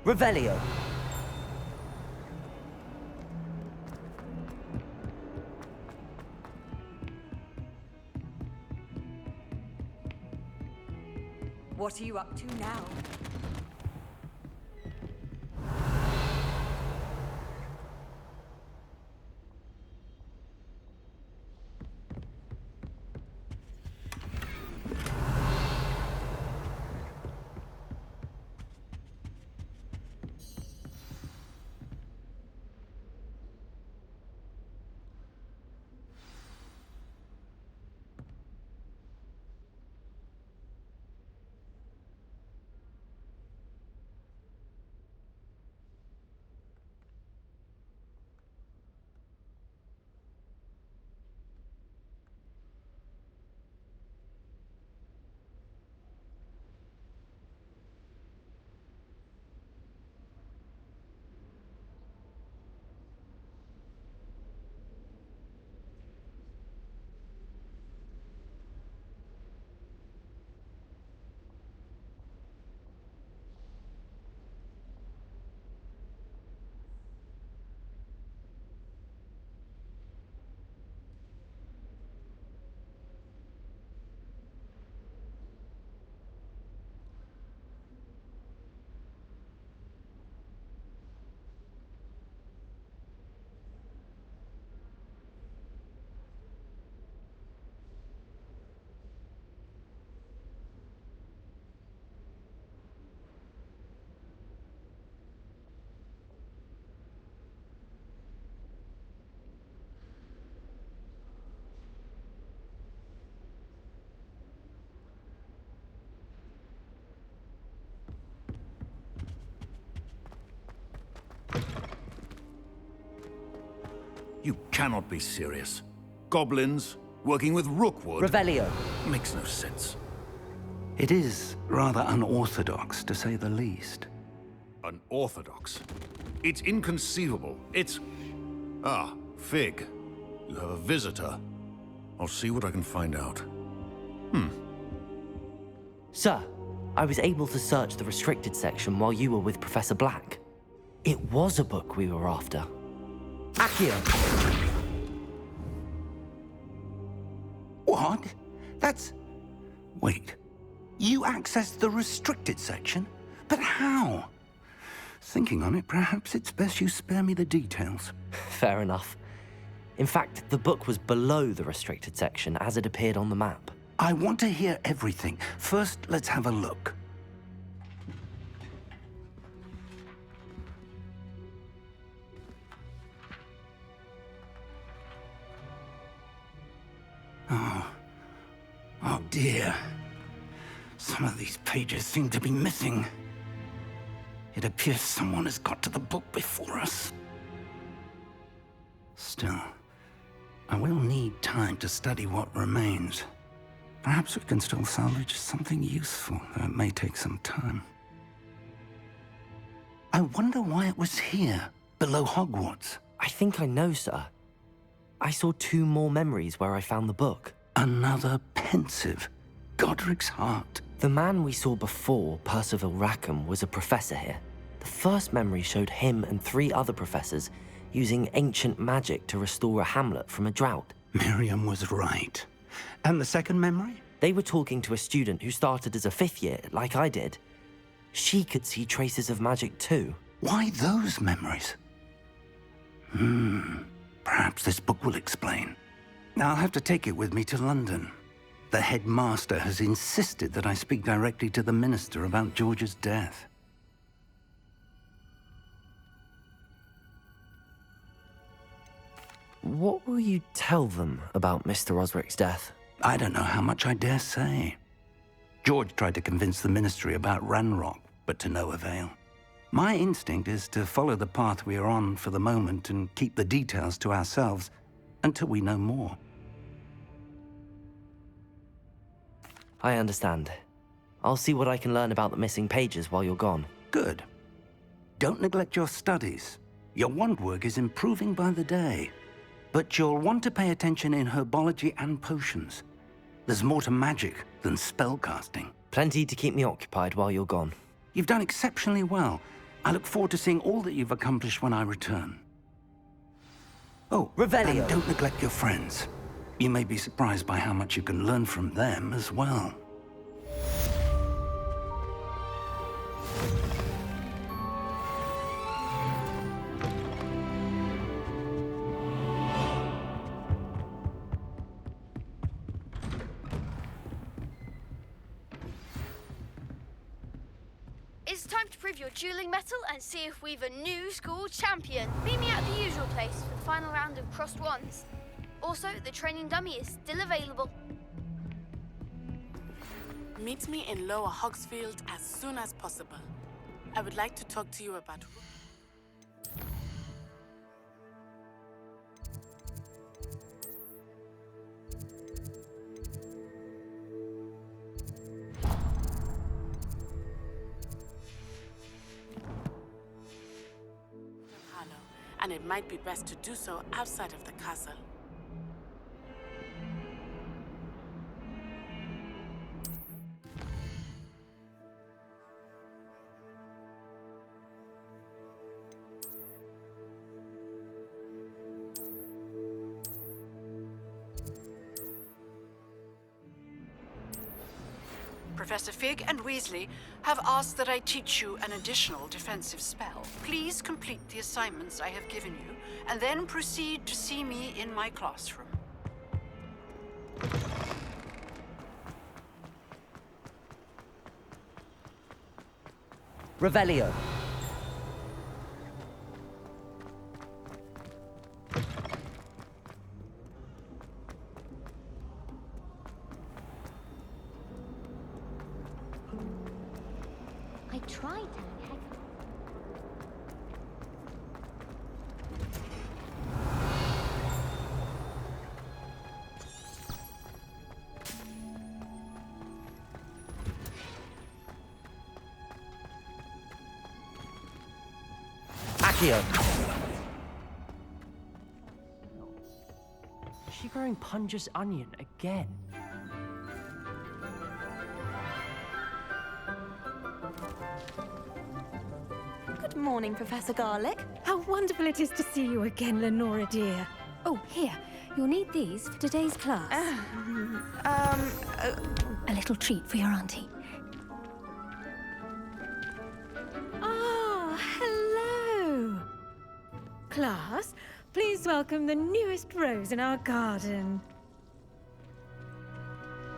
Revelio. What are you up to now? You cannot be serious. Goblins working with Rookwood? Revelio. Makes no sense. It is rather unorthodox, to say the least. Unorthodox? It's inconceivable. It's... Ah, Fig. You have a visitor. I'll see what I can find out. Sir, I was able to search the restricted section while you were with Professor Black. It was a book we were after. Accio! What? That's... Wait. You accessed the restricted section? But how? Thinking on it, perhaps it's best you spare me the details. Fair enough. In fact, the book was below the restricted section as it appeared on the map. I want to hear everything. First, let's have a look. Oh dear. Some of these pages seem to be missing. It appears someone has got to the book before us. Still, I will need time to study what remains. Perhaps we can still salvage something useful, though it may take some time. I wonder why it was here, below Hogwarts. I think I know, sir. I saw 2 more memories where I found the book. Another pensive. Godric's heart. The man we saw before, Percival Rackham, was a professor here. The first memory showed him and 3 other professors using ancient magic to restore a hamlet from a drought. Miriam was right. And the second memory? They were talking to a student who started as a 5th year, like I did. She could see traces of magic too. Why those memories? Perhaps this book will explain. I'll have to take it with me to London. The headmaster has insisted that I speak directly to the minister about George's death. What will you tell them about Mr. Osric's death? I don't know how much I dare say. George tried to convince the ministry about Ranrock, but to no avail. My instinct is to follow the path we are on for the moment and keep the details to ourselves until we know more. I understand. I'll see what I can learn about the missing pages while you're gone. Good. Don't neglect your studies. Your wand work is improving by the day. But you'll want to pay attention in herbology and potions. There's more to magic than spellcasting. Plenty to keep me occupied while you're gone. You've done exceptionally well. I look forward to seeing all that you've accomplished when I return. Oh, Revelio. and don't neglect your friends. You may be surprised by how much you can learn from them as well. It's time to prove your dueling mettle and see if we've a new school champion. Meet me at the usual place for the final round of crossed wands. Also, the training dummy is still available. Meet me in Lower Hogsfield as soon as possible. I would like to talk to you about... and it might be best to do so outside of the castle. Professor Fig and Weasley have asked that I teach you an additional defensive spell. Please complete the assignments I have given you, and then proceed to see me in my classroom. Revelio. I tried. Accio. Is she growing Punja's onion again? Good morning, Professor Garlick. How wonderful it is to see you again, Lenora dear. Oh, here. You'll need these for today's class. A little treat for your auntie. Ah, hello. Class, please welcome the newest rose in our garden.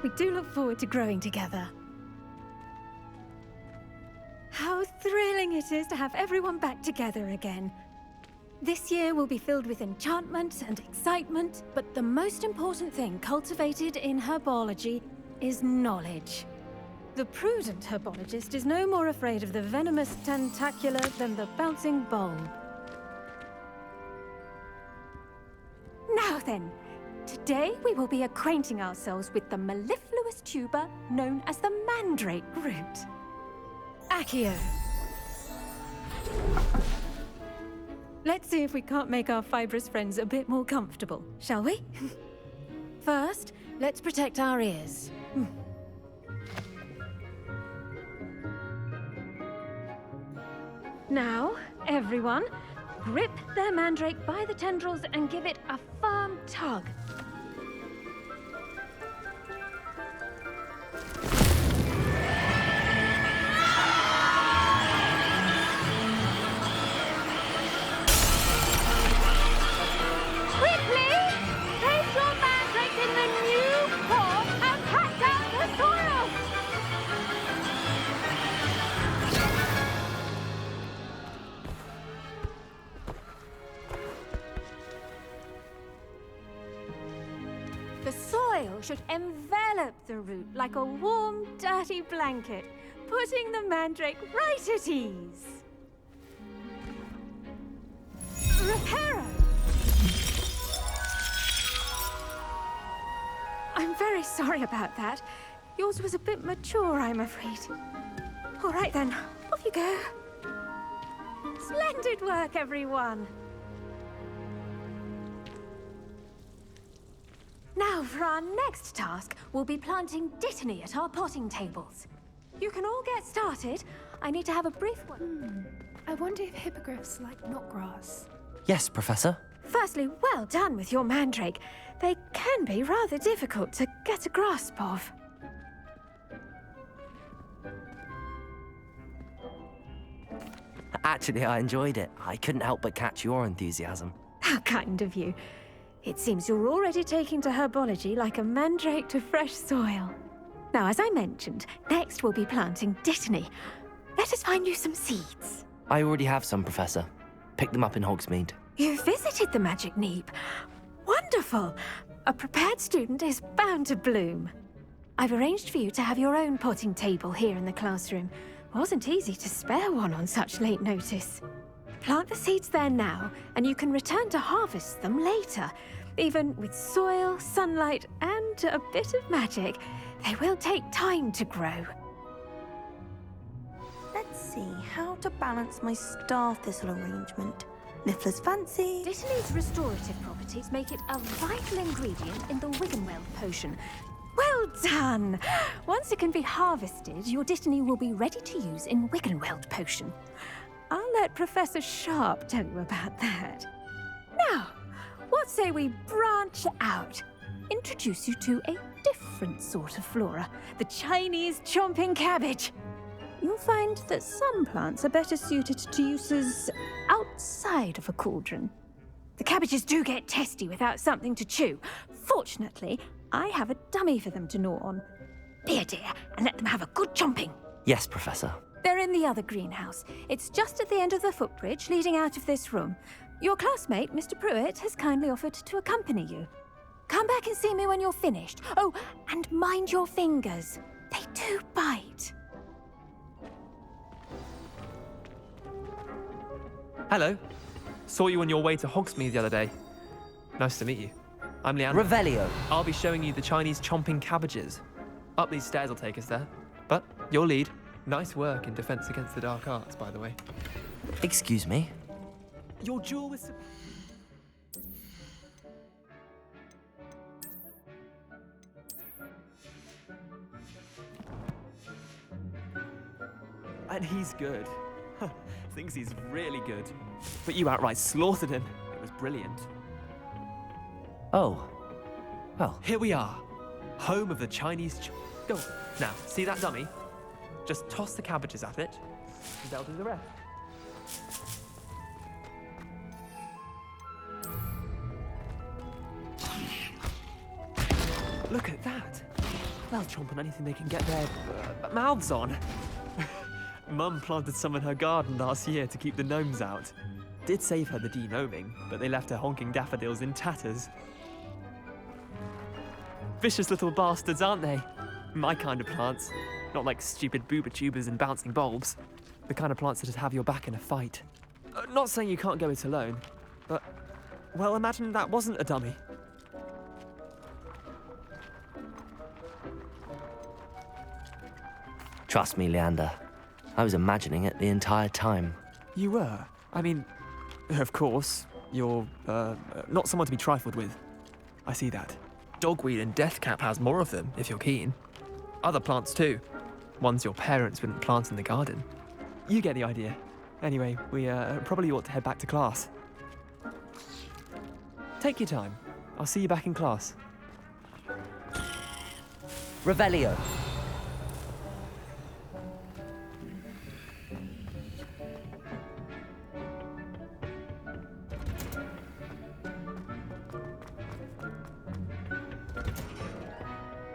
We do look forward to growing together. How thrilling it is to have everyone back together again. This year will be filled with enchantment and excitement, but the most important thing cultivated in herbology is knowledge. The prudent herbologist is no more afraid of the venomous tentacular than the bouncing bulb. Now then, today we will be acquainting ourselves with the mellifluous tuber known as the mandrake root. Accio. Let's see if we can't make our fibrous friends a bit more comfortable, shall we? First, let's protect our ears. Now, everyone, grip their mandrake by the tendrils and give it a firm tug. The soil should envelop the root like a warm, dirty blanket, putting the mandrake right at ease. Reparo! I'm very sorry about that. Yours was a bit mature, I'm afraid. All right then, off you go. Splendid work, everyone. For our next task, we'll be planting dittany at our potting tables. You can all get started. I need to have a brief one. I wonder if hippogriffs like knotgrass. Yes, Professor. Firstly, well done with your mandrake. They can be rather difficult to get a grasp of. Actually, I enjoyed it. I couldn't help but catch your enthusiasm. How kind of you. It seems you're already taking to herbology like a mandrake to fresh soil. Now, as I mentioned, next we'll be planting dittany. Let us find you some seeds. I already have some, Professor. Picked them up in Hogsmeade. You visited the Magic Neep. Wonderful! A prepared student is bound to bloom. I've arranged for you to have your own potting table here in the classroom. Wasn't easy to spare one on such late notice. Plant the seeds there now, and you can return to harvest them later. Even with soil, sunlight, and a bit of magic, they will take time to grow. Let's see how to balance my star thistle arrangement. Niffler's fancy. Dittany's restorative properties make it a vital ingredient in the Wiggenweld potion. Well done! Once it can be harvested, your dittany will be ready to use in Wiggenweld potion. I'll let Professor Sharp tell you about that. Now, what say we branch out? Introduce you to a different sort of flora, the Chinese chomping cabbage. You'll find that some plants are better suited to uses outside of a cauldron. The cabbages do get testy without something to chew. Fortunately, I have a dummy for them to gnaw on. Be a dear and let them have a good chomping. Yes, Professor. They're in the other greenhouse. It's just at the end of the footbridge leading out of this room. Your classmate, Mr. Pruitt, has kindly offered to accompany you. Come back and see me when you're finished. Oh, and mind your fingers. They do bite. Hello. Saw you on your way to Hogsmeade the other day. Nice to meet you. I'm Leander. Revelio. I'll be showing you the Chinese chomping cabbages. Up these stairs will take us there. But your lead. Nice work in Defense Against the Dark Arts, by the way. Excuse me? Your jewel was... And he's good. Thinks he's really good. But you outright slaughtered him. It was brilliant. Oh. Well. Here we are. Home of the Chinese... Go on. Now, see that dummy? Just toss the cabbages at it, and they'll do the rest. Look at that. They'll chomp on anything they can get their mouths on. Mum planted some in her garden last year to keep the gnomes out. Did save her the de-gnoming, but they left her honking daffodils in tatters. Vicious little bastards, aren't they? My kind of plants. Not like stupid booba tubers and bouncing bulbs. The kind of plants that'd have your back in a fight. Not saying you can't go it alone, but, well, imagine that wasn't a dummy. Trust me, Leander. I was imagining it the entire time. You were? I mean, of course, you're, not someone to be trifled with. I see that. Dogweed and deathcap has more of them, if you're keen. Other plants too. Ones your parents wouldn't plant in the garden. You get the idea. Anyway, we probably ought to head back to class. Take your time. I'll see you back in class. Revelio.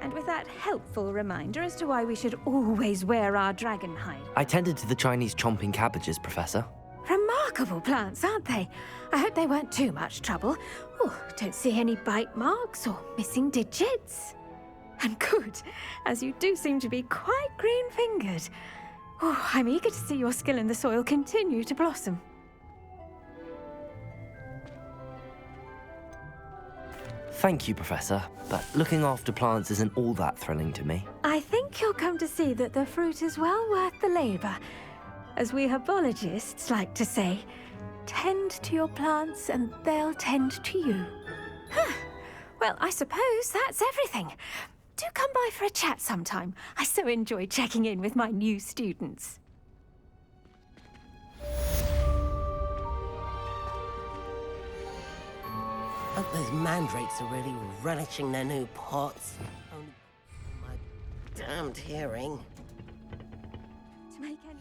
And with that helpful reminder as to why we should always wear our dragon hide. I tended to the Chinese chomping cabbages, Professor. Remarkable plants, aren't they? I hope they weren't too much trouble. Oh, don't see any bite marks or missing digits. And good, as you do seem to be quite green-fingered. Oh, I'm eager to see your skill in the soil continue to blossom. Thank you, Professor, but looking after plants isn't all that thrilling to me. I think you'll come to see that the fruit is well worth the labour. As we herbologists like to say, tend to your plants and they'll tend to you. Well, I suppose that's everything. Do come by for a chat sometime. I so enjoy checking in with my new students. Hope those mandrakes are really relishing their new pots. Only my damned hearing. To make any...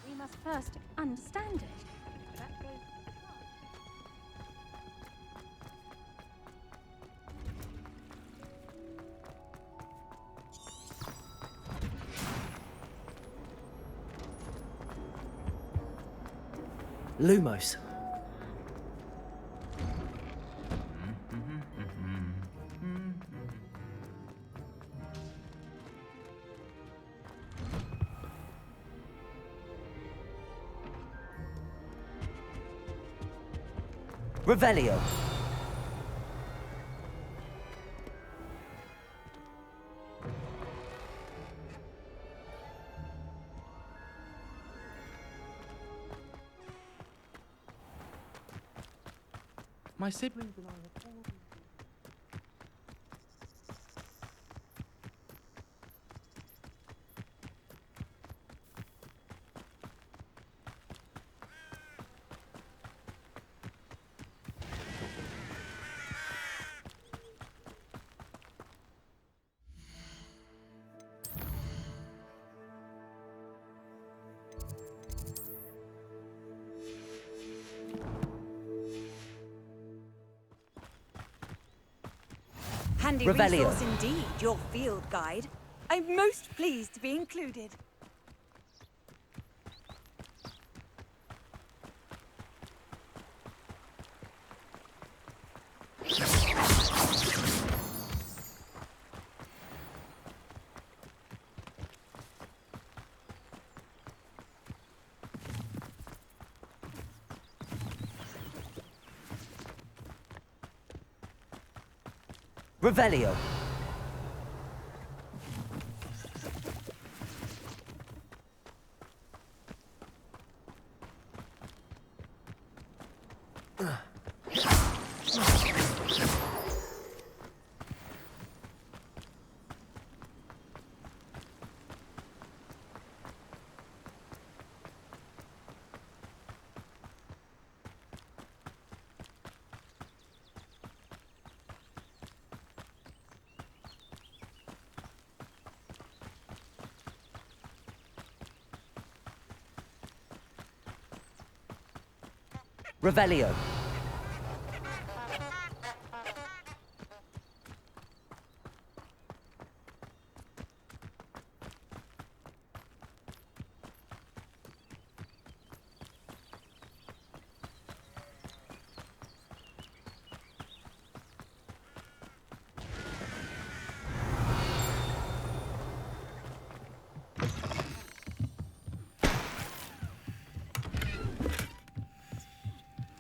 We must first understand it. That goes... Lumos. Revelio. My siblings and I have all... Handy Revelio. resource indeed, your field guide. I'm most pleased to be included. Revelio. Revelio.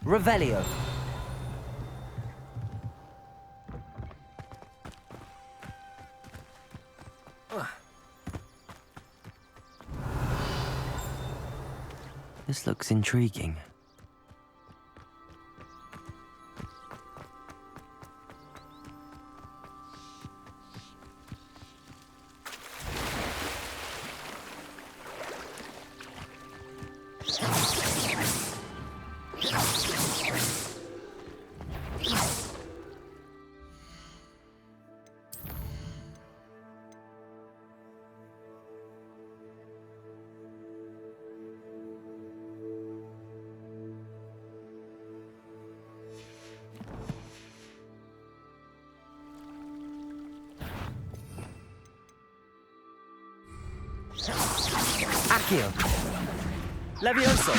Revelio. This looks intriguing. Accio. Levioso.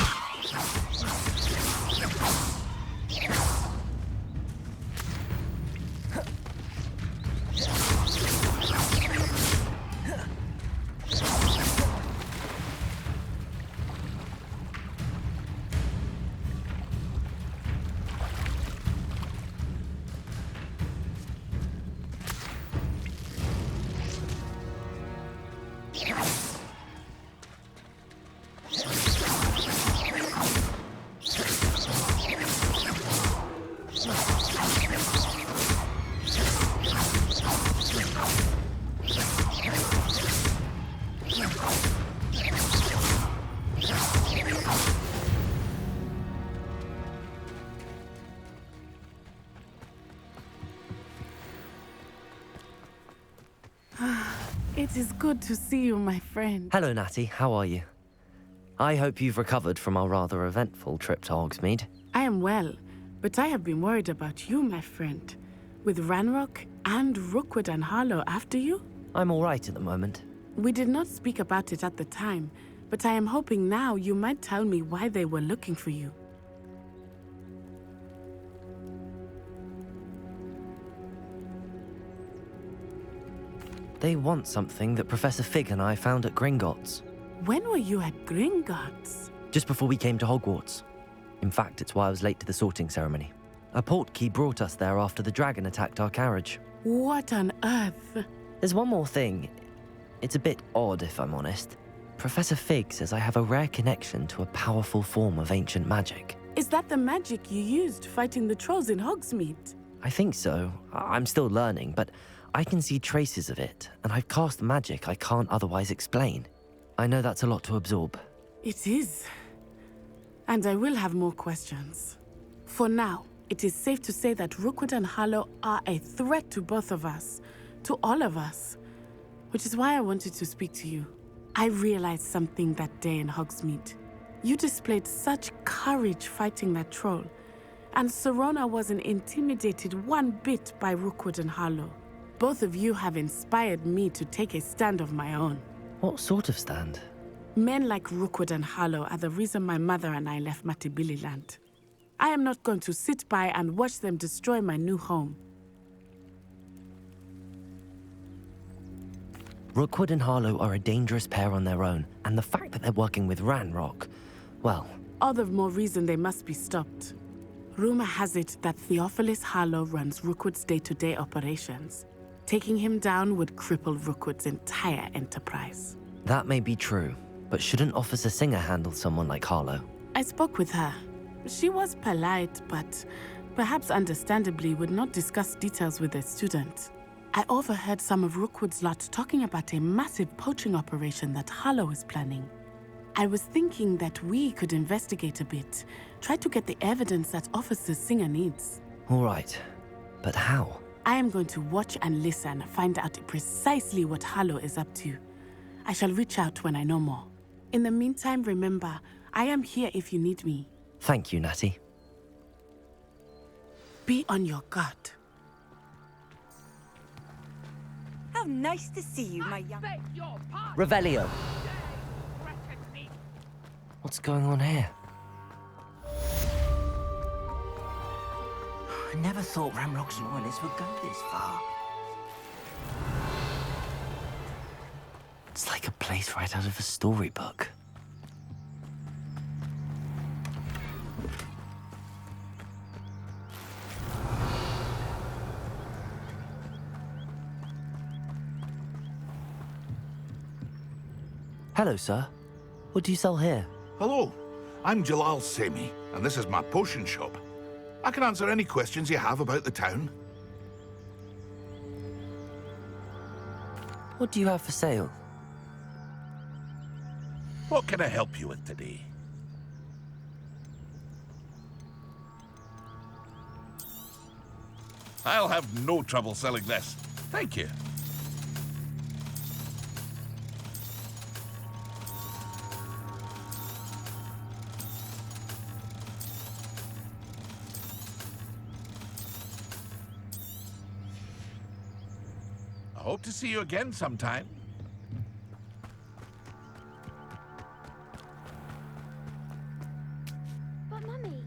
It is good to see you, my friend. Hello, Natty. How are you? I hope you've recovered from our rather eventful trip to Hogsmeade. I am well, but I have been worried about you, my friend. With Ranrock and Rookwood and Harlow after you? I'm all right at the moment. We did not speak about it at the time, but I am hoping now you might tell me why they were looking for you. They want something that Professor Fig and I found at Gringotts. When were you at Gringotts? Just before we came to Hogwarts. In fact, it's why I was late to the sorting ceremony. A portkey brought us there after the dragon attacked our carriage. What on earth? There's one more thing. It's a bit odd, if I'm honest. Professor Fig says I have a rare connection to a powerful form of ancient magic. Is that the magic you used fighting the trolls in Hogsmeade? I think so. I'm still learning, but I can see traces of it, and I've cast magic I can't otherwise explain. I know that's a lot to absorb. It is. And I will have more questions. For now, it is safe to say that Rookwood and Harlow are a threat to both of us, to all of us, which is why I wanted to speak to you. I realized something that day in Hogsmeade. You displayed such courage fighting that troll, and Serona wasn't intimidated one bit by Rookwood and Harlow. Both of you have inspired me to take a stand of my own. What sort of stand? Men like Rookwood and Harlow are the reason my mother and I left Matabeleland. I am not going to sit by and watch them destroy my new home. Rookwood and Harlow are a dangerous pair on their own, and the fact that they're working with Ranrock, well... All the more reason they must be stopped. Rumor has it that Theophilus Harlow runs Rookwood's day-to-day operations. Taking him down would cripple Rookwood's entire enterprise. That may be true, but shouldn't Officer Singer handle someone like Harlow? I spoke with her. She was polite, but perhaps understandably would not discuss details with a student. I overheard some of Rookwood's lot talking about a massive poaching operation that Harlow is planning. I was thinking that we could investigate a bit, try to get the evidence that Officer Singer needs. All right, but how? I am going to watch and listen, find out precisely what Harlow is up to. I shall reach out when I know more. In the meantime, remember, I am here if you need me. Thank you, Natty. Be on your guard. How nice to see you, my young... Revelio! What's going on here? I never thought Ranrock's loyalists would go this far. It's like a place right out of a storybook. Hello, sir. What do you sell here? Hello, I'm Jalal Semi, and this is my potion shop. I can answer any questions you have about the town. What do you have for sale? What can I help you with today? I'll have no trouble selling this. Thank you. I hope to see you again sometime. But, Mummy...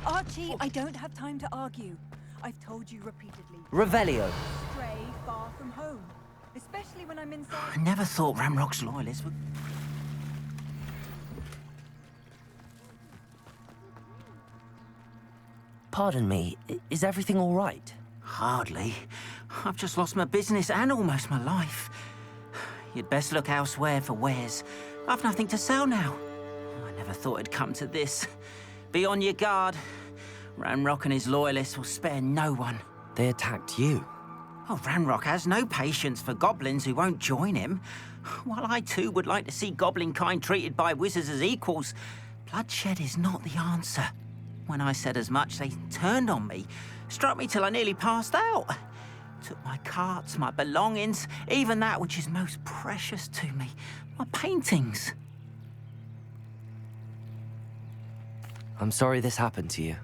Archie, I don't have time to argue. I've told you repeatedly. Revelio. Stray far from home, especially when I'm inside. I never thought Ranrock's loyalists would... Pardon me, is everything all right? Hardly. I've just lost my business and almost my life. You'd best look elsewhere for wares. I've nothing to sell now. I never thought it'd come to this. Be on your guard. Ranrock and his loyalists will spare no one. They attacked you. Oh, Ranrock has no patience for goblins who won't join him. While I too would like to see goblin kind treated by wizards as equals, bloodshed is not the answer. When I said as much, they turned on me, struck me till I nearly passed out. Took my carts, my belongings, even that which is most precious to me, my paintings. I'm sorry this happened to you.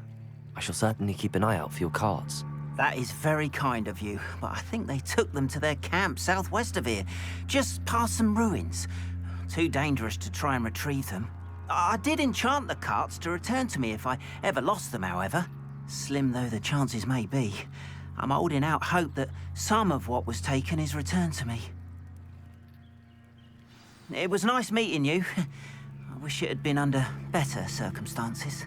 I shall certainly keep an eye out for your carts. That is very kind of you, but I think they took them to their camp southwest of here, just past some ruins. Too dangerous to try and retrieve them. I did enchant the carts to return to me if I ever lost them, however. Slim though the chances may be, I'm holding out hope that some of what was taken is returned to me. It was nice meeting you. I wish it had been under better circumstances.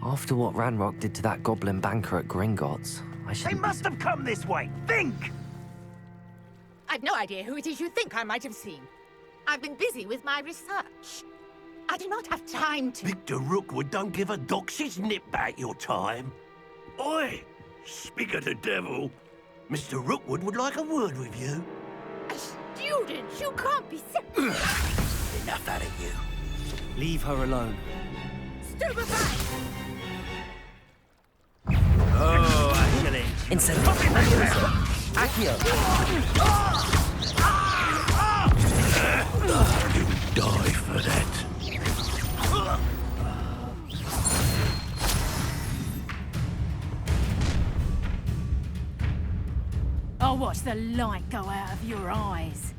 After what Ranrock did to that goblin banker at Gringotts, I should. They must have come this way! Think! I've no idea who it is you think I might have seen. I've been busy with my research. I do not have time to... Victor Rookwood don't give a dox's nip back your time. Oi! Speak of the devil. Mr. Rookwood would like a word with you. A student? You can't be Enough out of you. Leave her alone. Stupefy! Oh, actually. Accio! You die for that. I'll watch the light go out of your eyes.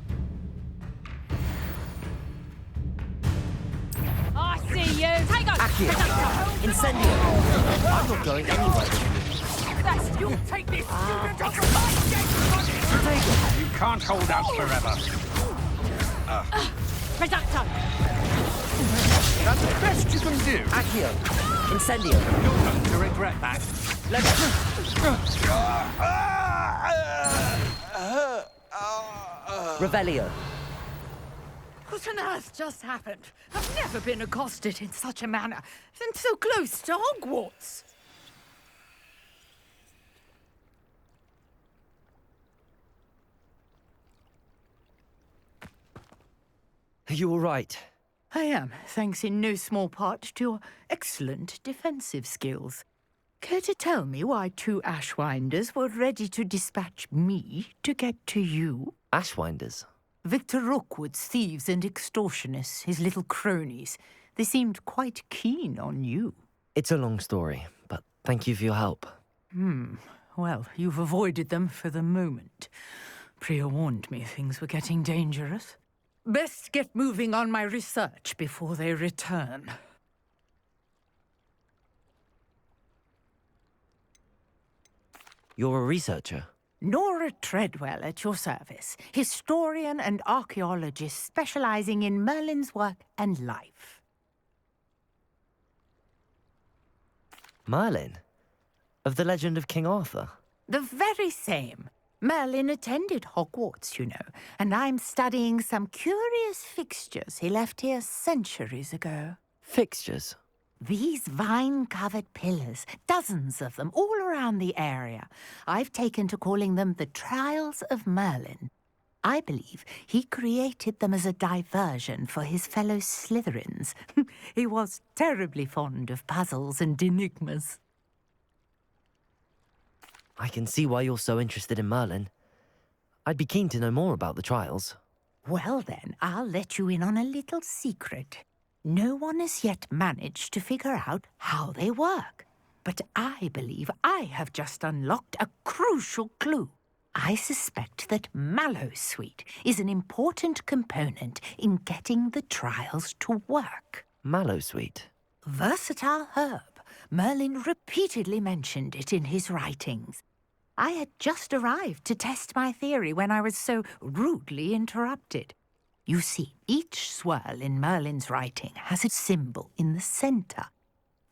I see you! Take us! Accio! Incendio! I'm not going anywhere. That's you'll take this student off of my desk! You can't hold out forever. Reducto! That's the best you can do. Accio! Incendio! You're going to regret that. Revelio! What on earth just happened? I've never been accosted in such a manner, and so close to Hogwarts. Are you all right? I am, thanks in no small part to your excellent defensive skills. Care to tell me why two Ashwinders were ready to dispatch me to get to you? Ashwinders? Victor Rookwood's thieves and extortionists, his little cronies. They seemed quite keen on you. It's a long story, but thank you for your help. Well, you've avoided them for the moment. Priya warned me things were getting dangerous. Best get moving on my research before they return. You're a researcher? Nora Treadwell at your service, historian and archaeologist specializing in Merlin's work and life. Merlin? Of the legend of King Arthur? The very same. Merlin attended Hogwarts, you know, and I'm studying some curious fixtures he left here centuries ago. Fixtures? These vine-covered pillars, dozens of them, all around the area. I've taken to calling them the Trials of Merlin. I believe he created them as a diversion for his fellow Slytherins. He was terribly fond of puzzles and enigmas. I can see why you're so interested in Merlin. I'd be keen to know more about the trials. Well then, I'll let you in on a little secret. No one has yet managed to figure out how they work. But I believe I have just unlocked a crucial clue. I suspect that Mallowsweet is an important component in getting the trials to work. Mallowsweet? Versatile herb. Merlin repeatedly mentioned it in his writings. I had just arrived to test my theory when I was so rudely interrupted. You see, each swirl in Merlin's writing has a symbol in the center.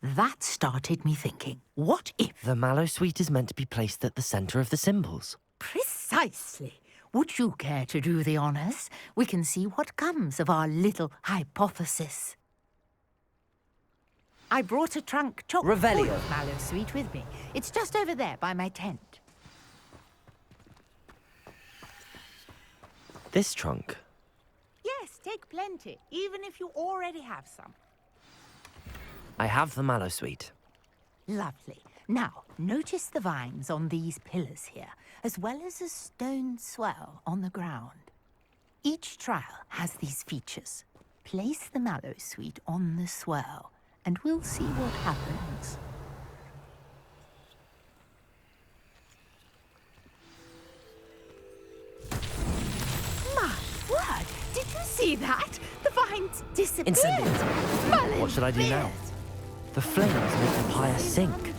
That started me thinking, what if... The Mallowsweet is meant to be placed at the center of the symbols. Precisely. Would you care to do the honors? We can see what comes of our little hypothesis. I brought a trunk chock full of Mallowsweet with me. It's just over there by my tent. This trunk? Yes, take plenty, even if you already have some. I have the Mallowsweet. Lovely. Now, notice the vines on these pillars here, as well as a stone swell on the ground. Each trial has these features. Place the mallow sweet on the swell, and we'll see what happens. My word! Did you see that? The vines disappeared! Incendies. What should I do now? The flames make the pyre sink.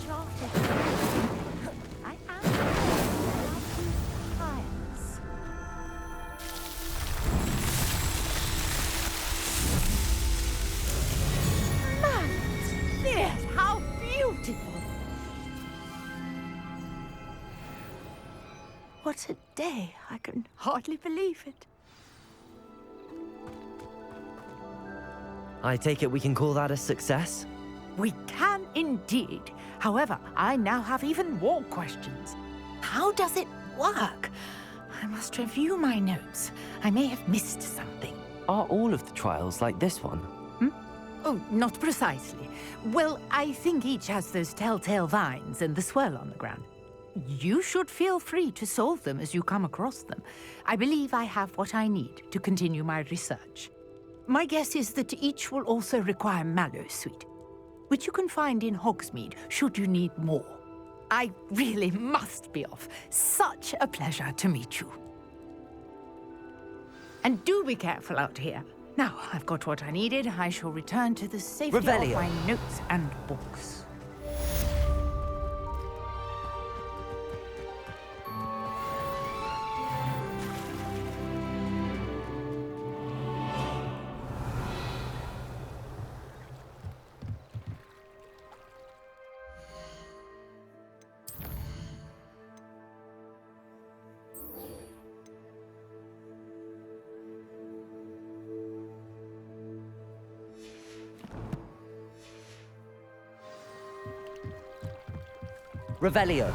Yes, how beautiful! What a day! I can hardly believe it. I take it we can call that a success? We can indeed. However, I now have even more questions. How does it work? I must review my notes. I may have missed something. Are all of the trials like this one? Oh, not precisely. Well, I think each has those telltale vines and the swirl on the ground. You should feel free to solve them as you come across them. I believe I have what I need to continue my research. My guess is that each will also require mallow sweet, which you can find in Hogsmeade should you need more. I really must be off. Such a pleasure to meet you. And do be careful out here. Now, I've got what I needed. I shall return to the safety of my notes and books. Revelio.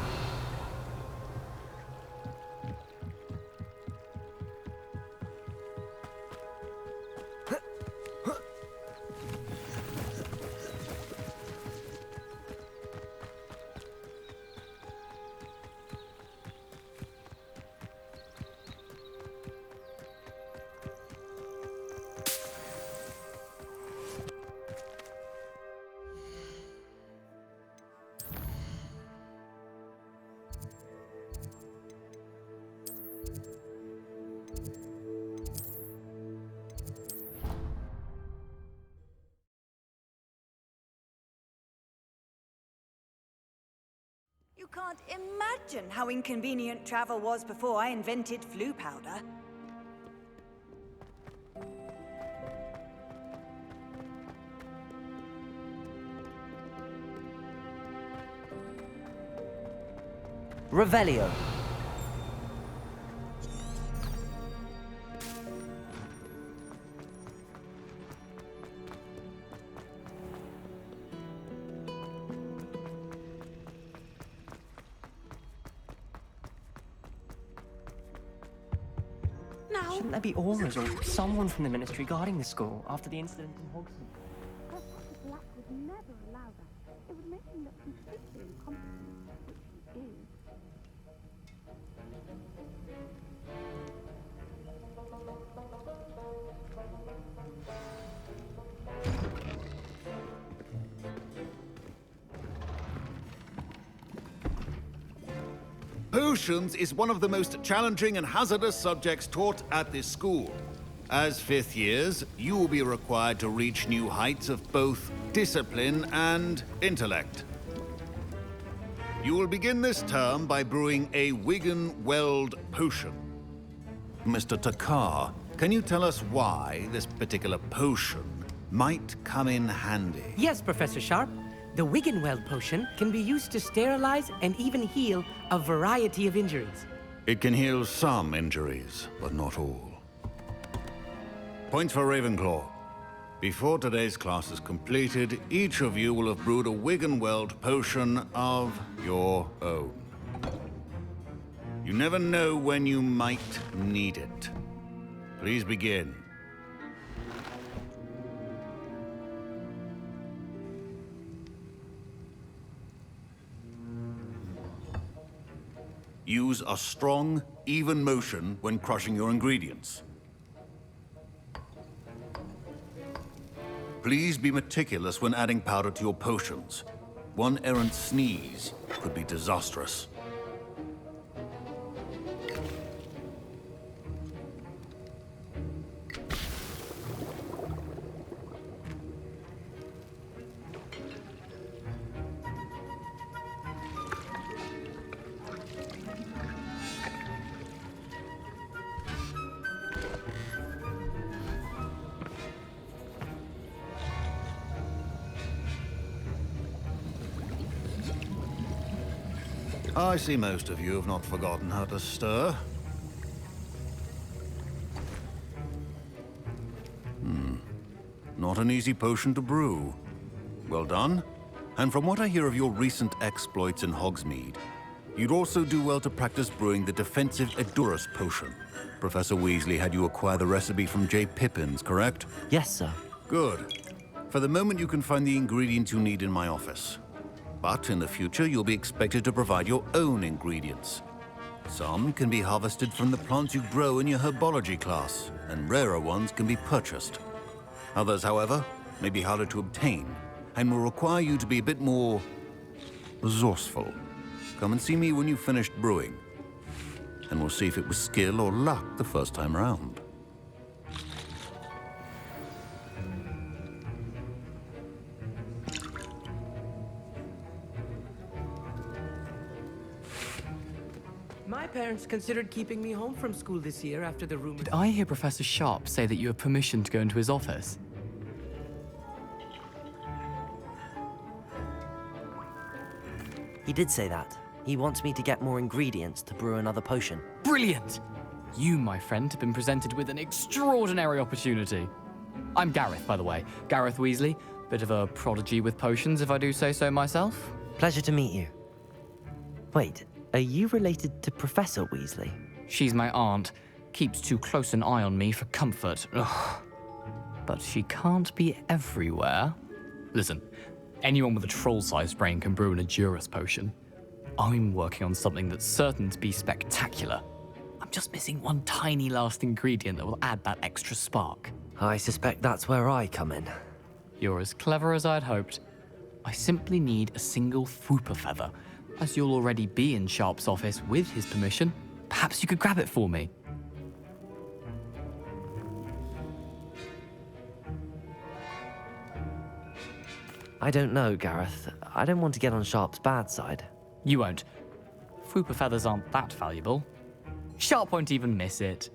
You can't imagine how inconvenient travel was before I invented flu powder. Revelio. Shouldn't there be auras or someone from the Ministry guarding the school after the incident in Hogsmeade? Professor Black would never allow that. It would make him look completely incompetent, which he is. Potions is one of the most challenging and hazardous subjects taught at this school. As fifth years, you will be required to reach new heights of both discipline and intellect. You will begin this term by brewing a Wigan-Weld potion. Mr. Takar, can you tell us why this particular potion might come in handy? Yes, Professor Sharp. The Wigan-Weld potion can be used to sterilize and even heal a variety of injuries. It can heal some injuries, but not all. Points for Ravenclaw. Before today's class is completed, each of you will have brewed a Wigan-Weld potion of your own. You never know when you might need it. Please begin. Use a strong, even motion when crushing your ingredients. Please be meticulous when adding powder to your potions. One errant sneeze could be disastrous. I see most of you have not forgotten how to stir. Not an easy potion to brew. Well done. And from what I hear of your recent exploits in Hogsmeade, you'd also do well to practice brewing the defensive Edurus potion. Professor Weasley had you acquire the recipe from J. Pippin's, correct? Yes, sir. Good. For the moment, you can find the ingredients you need in my office. But in the future, you'll be expected to provide your own ingredients. Some can be harvested from the plants you grow in your herbology class, and rarer ones can be purchased. Others, however, may be harder to obtain, and will require you to be a bit more resourceful. Come and see me when you've finished brewing, and we'll see if it was skill or luck the first time round. My parents considered keeping me home from school this year after the rumor. Did I hear Professor Sharp say that you have permission to go into his office? He did say that. He wants me to get more ingredients to brew another potion. Brilliant! You, my friend, have been presented with an extraordinary opportunity. I'm Gareth, by the way. Gareth Weasley. Bit of a prodigy with potions, if I do say so myself. Pleasure to meet you. Wait, are you related to Professor Weasley? She's my aunt. Keeps too close an eye on me for comfort. Ugh. But she can't be everywhere. Listen, anyone with a troll-sized brain can brew an Edurus potion. I'm working on something that's certain to be spectacular. I'm just missing one tiny last ingredient that will add that extra spark. I suspect that's where I come in. You're as clever as I'd hoped. I simply need a single Fwooper feather. As you'll already be in Sharp's office with his permission, perhaps you could grab it for me. I don't know, Gareth. I don't want to get on Sharp's bad side. You won't. Fwooper feathers aren't that valuable. Sharp won't even miss it.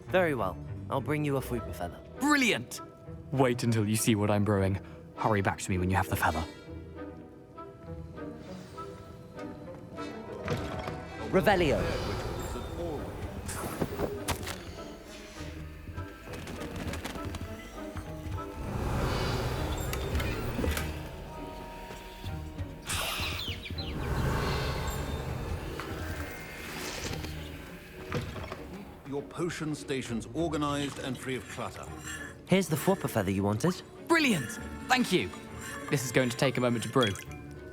Very well. I'll bring you a Fwooper feather. Brilliant! Wait until you see what I'm brewing. Hurry back to me when you have the feather. Revelio. Your potion stations organized and free of clutter. Here's the Fwooper feather you wanted. Brilliant! Thank you. This is going to take a moment to brew.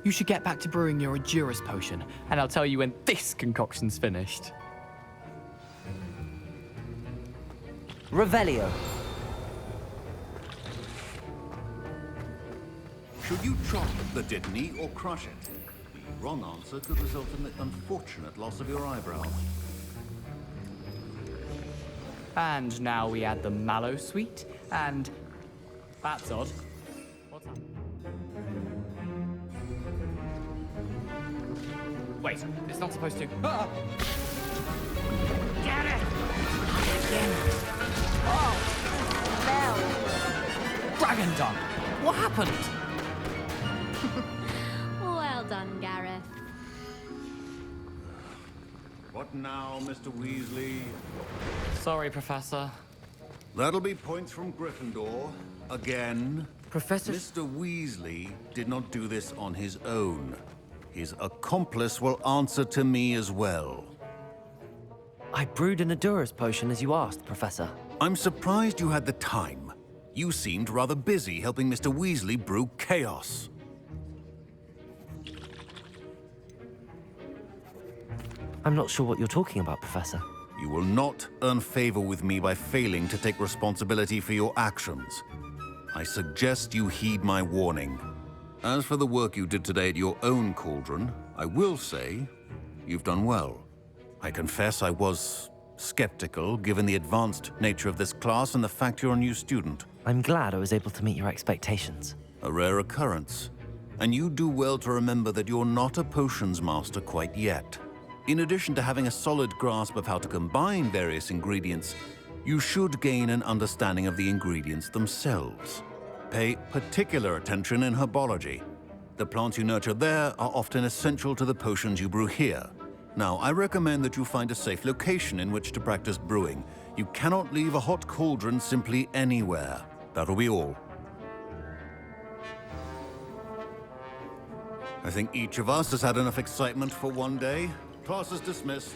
You should get back to brewing your Edurus potion, and I'll tell you when this concoction's finished. Revelio. Should you chop the Dittany or crush it? The wrong answer could result in the unfortunate loss of your eyebrow. And now we add the mallow sweet, and... That's odd. What's that? Wait, it's not supposed to... Ah! Get it! Oh! Dragon Dung! What happened? Well done, Gareth. What now, Mr. Weasley? Sorry, Professor. That'll be points from Gryffindor. Again. Professor... Mr. Weasley did not do this on his own. His accomplice will answer to me as well. I brewed an Edurus potion as you asked, Professor. I'm surprised you had the time. You seemed rather busy helping Mr. Weasley brew chaos. I'm not sure what you're talking about, Professor. You will not earn favor with me by failing to take responsibility for your actions. I suggest you heed my warning. As for the work you did today at your own cauldron, I will say you've done well. I confess I was skeptical, given the advanced nature of this class and the fact you're a new student. I'm glad I was able to meet your expectations. A rare occurrence. And you do well to remember that you're not a potions master quite yet. In addition to having a solid grasp of how to combine various ingredients, you should gain an understanding of the ingredients themselves. Pay particular attention in herbology. The plants you nurture there are often essential to the potions you brew here. Now, I recommend that you find a safe location in which to practice brewing. You cannot leave a hot cauldron simply anywhere. That'll be all. I think each of us has had enough excitement for one day. Class is dismissed.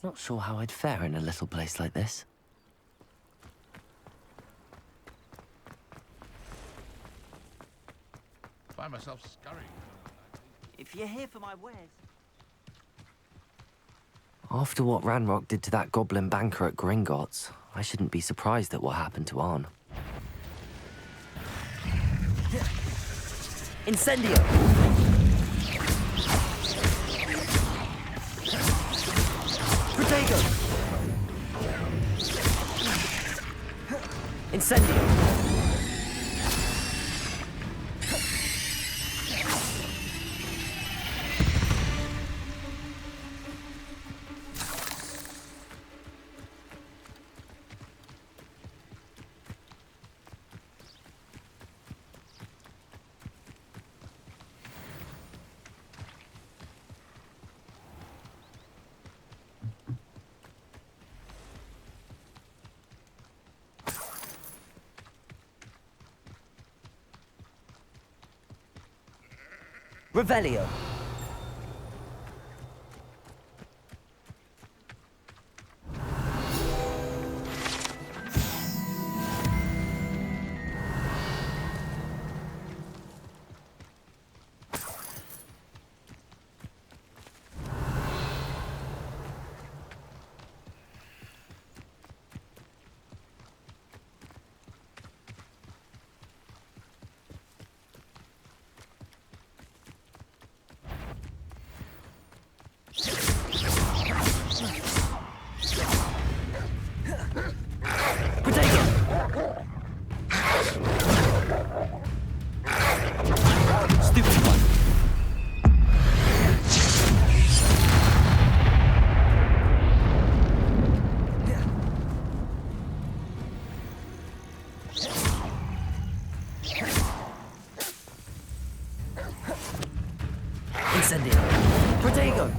Not sure how I'd fare in a little place like this. Find myself scurrying. If you're here for my wares... After what Ranrock did to that goblin banker at Gringotts, I shouldn't be surprised at what happened to Arn. Incendio! Protego! Incendio! Revelio. Incendio. Protego.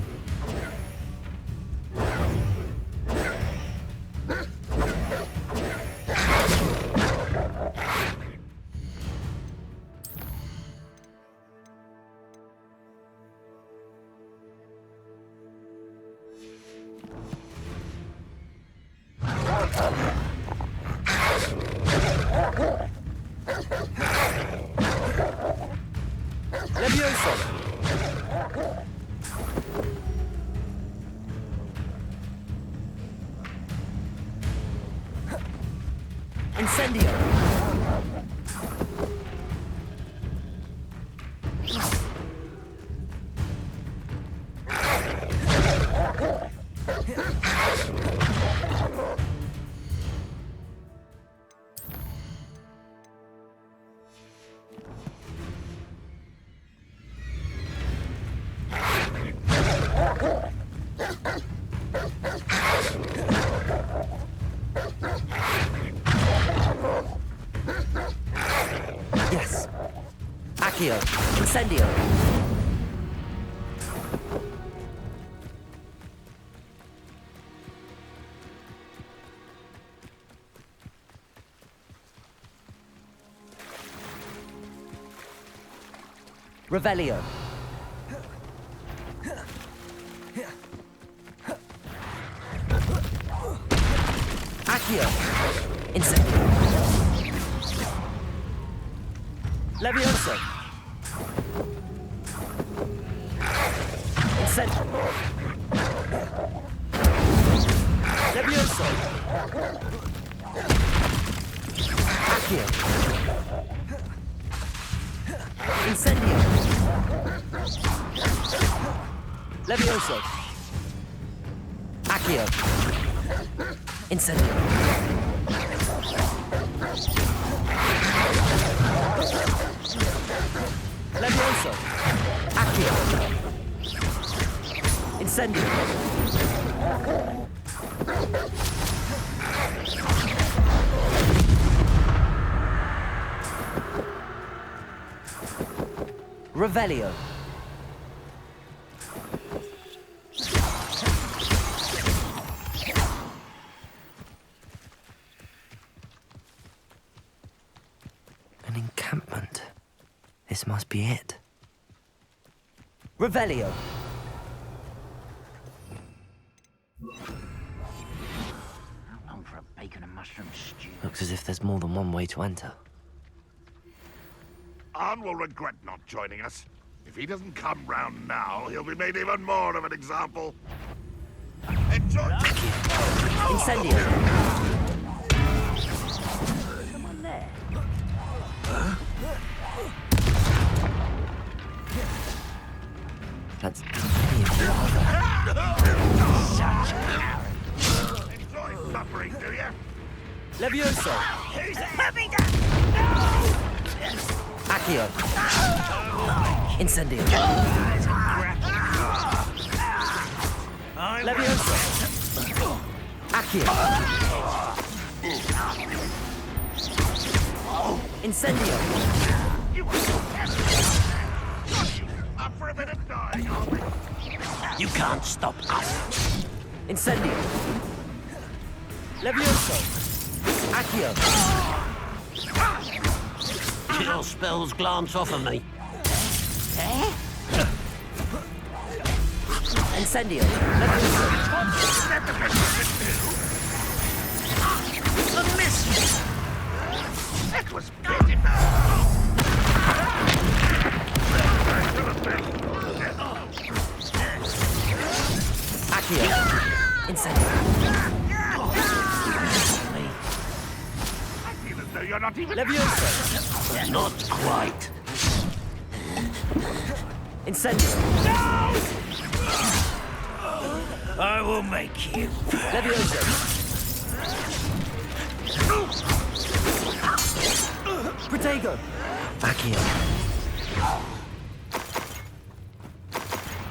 Levioso. Incendio. Accio. Incendio. Revelio. Accio. Incendio. Levioso. Incendio. Levioso. Accio. Incendio. Levioso. Accio. Incendio. Levioso. Accio. Incendio. Revelio. An encampment. This must be it. Revelio. How long for a bacon and mushroom stew? Looks as if there's more than one way to enter. Arn will regret not joining us. If he doesn't come round now, he'll be made even more of an example. Enjoy! Incendio! Someone there? That's any of you other. Enjoy suffering, do you? Levioso! Accio! Incendio! Levioso! Accio! Incendio! Up for a bit of dying, are we? You can't stop us. Incendio! Levioso! Accio! Chill spells glance off of me. Incendio! Levioso! A miss! That was pitiful! Accio! Incendio! So you're not even... Levioso! Not quite. Incendio! I will make you. Levioso! Protego! Accio!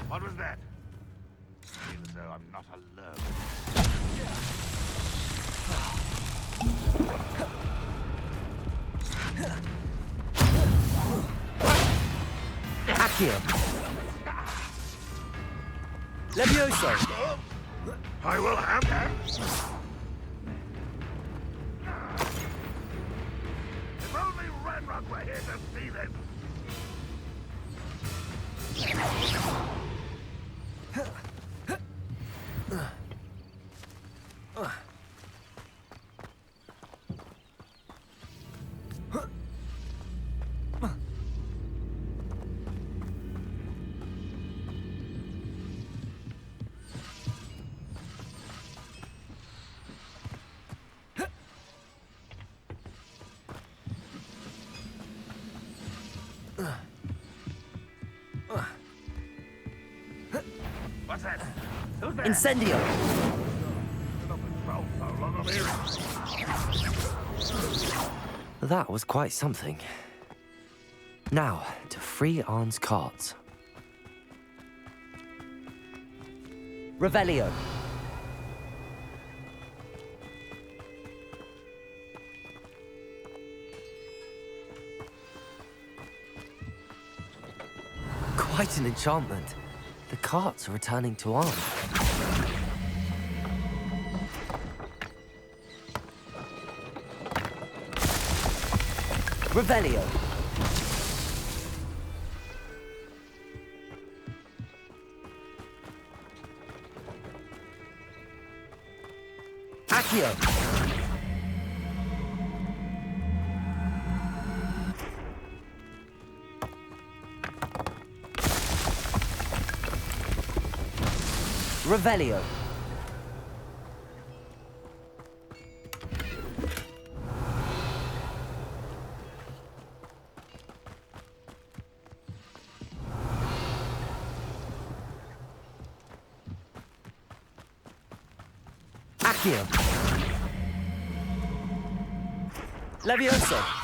What was that? Feel as though I'm not alone. Accio! Levioso! I will have that. If only Renrock were here to see this. What's that? Who's there? Incendio! That was quite something. Now, to free Arn's carts. Revelio. Quite an enchantment. The carts are returning to arm. Revelio. Accio. Revelio. Accio. Levioso.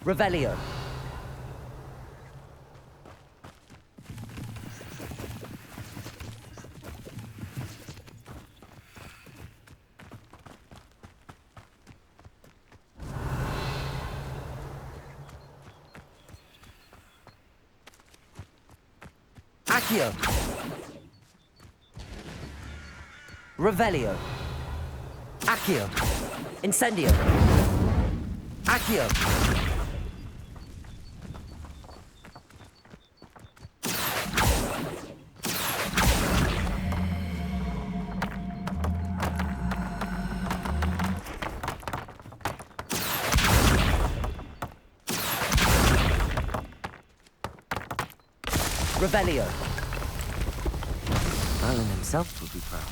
Revelio. Accio. Revelio. Accio. Incendio. Accio. Revelio. Merlin himself would be proud.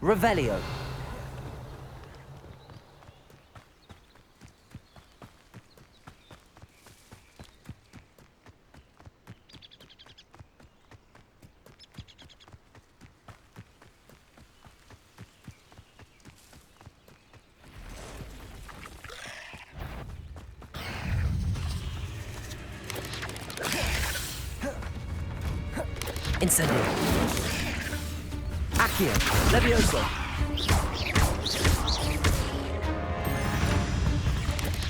Revelio. Incendio. Accio. Levioso.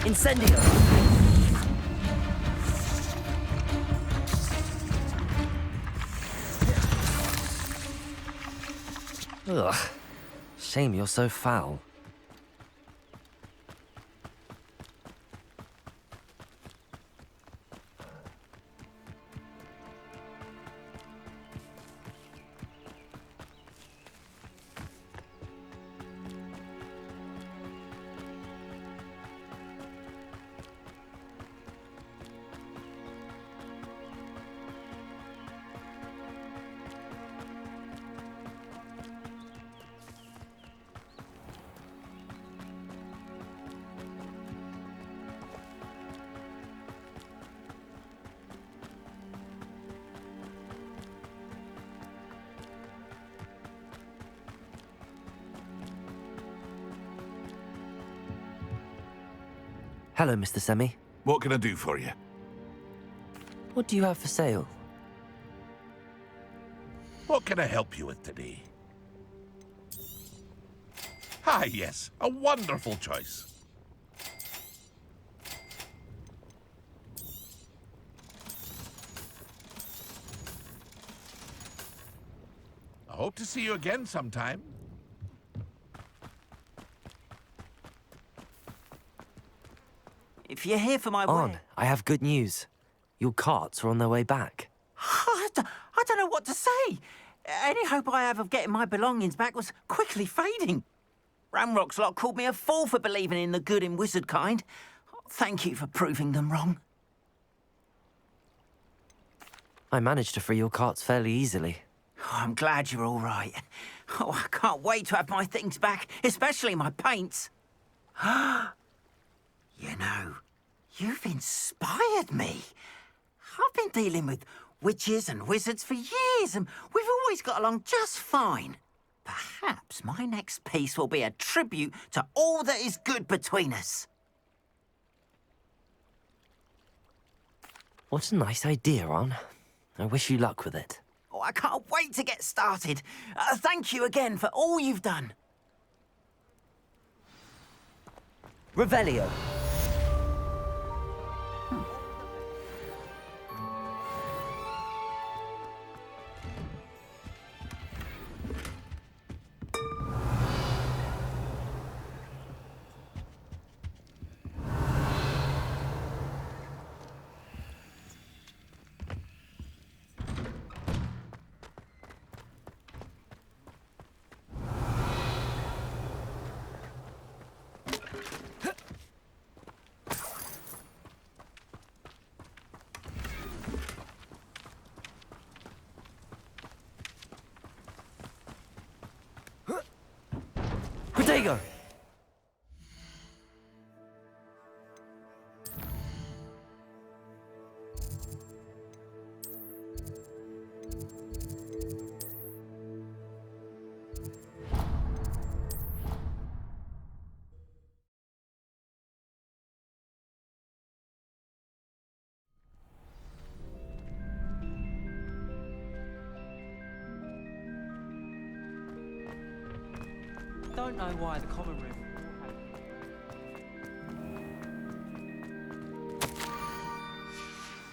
Incendio. Ugh. Shame you're so foul. Hello, Mr. Semi. What can I do for you? What do you have for sale? What can I help you with today? Ah, yes, a wonderful choice. I hope to see you again sometime. If you're here for my On, I have good news. Your carts are on their way back. I don't know what to say. Any hope I have of getting my belongings back was quickly fading. Ramrock's lot called me a fool for believing in the good in wizard kind. Thank you for proving them wrong. I managed to free your carts fairly easily. Oh, I'm glad you're all right. Oh, I can't wait to have my things back, especially my paints. You know, you've inspired me. I've been dealing with witches and wizards for years, and we've always got along just fine. Perhaps my next piece will be a tribute to all that is good between us. What a nice idea, Ron. I wish you luck with it. Oh, I can't wait to get started. Thank you again for all you've done. Revelio. Protego! I don't know why the common room.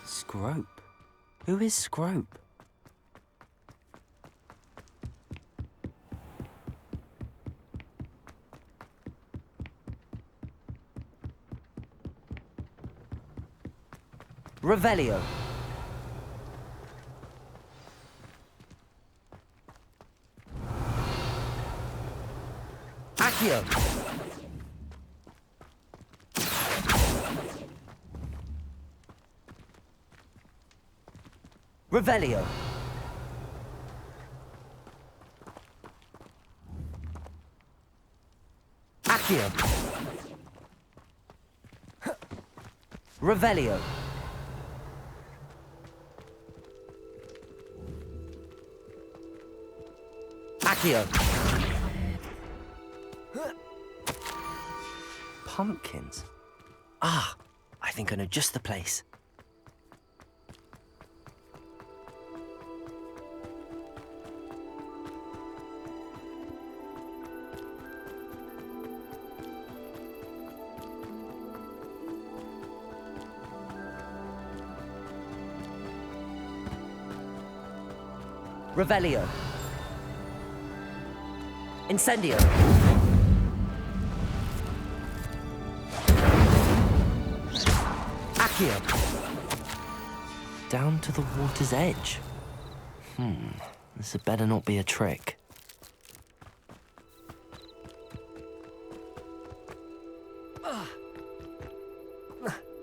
Scrope? Who is Scrope? Revelio. Accio. Revelio. Accio. Revelio. Accio. Pumpkins. Ah, I think I know just the place. Revelio. Incendio. Accio. Down to the water's edge. This had better not be a trick.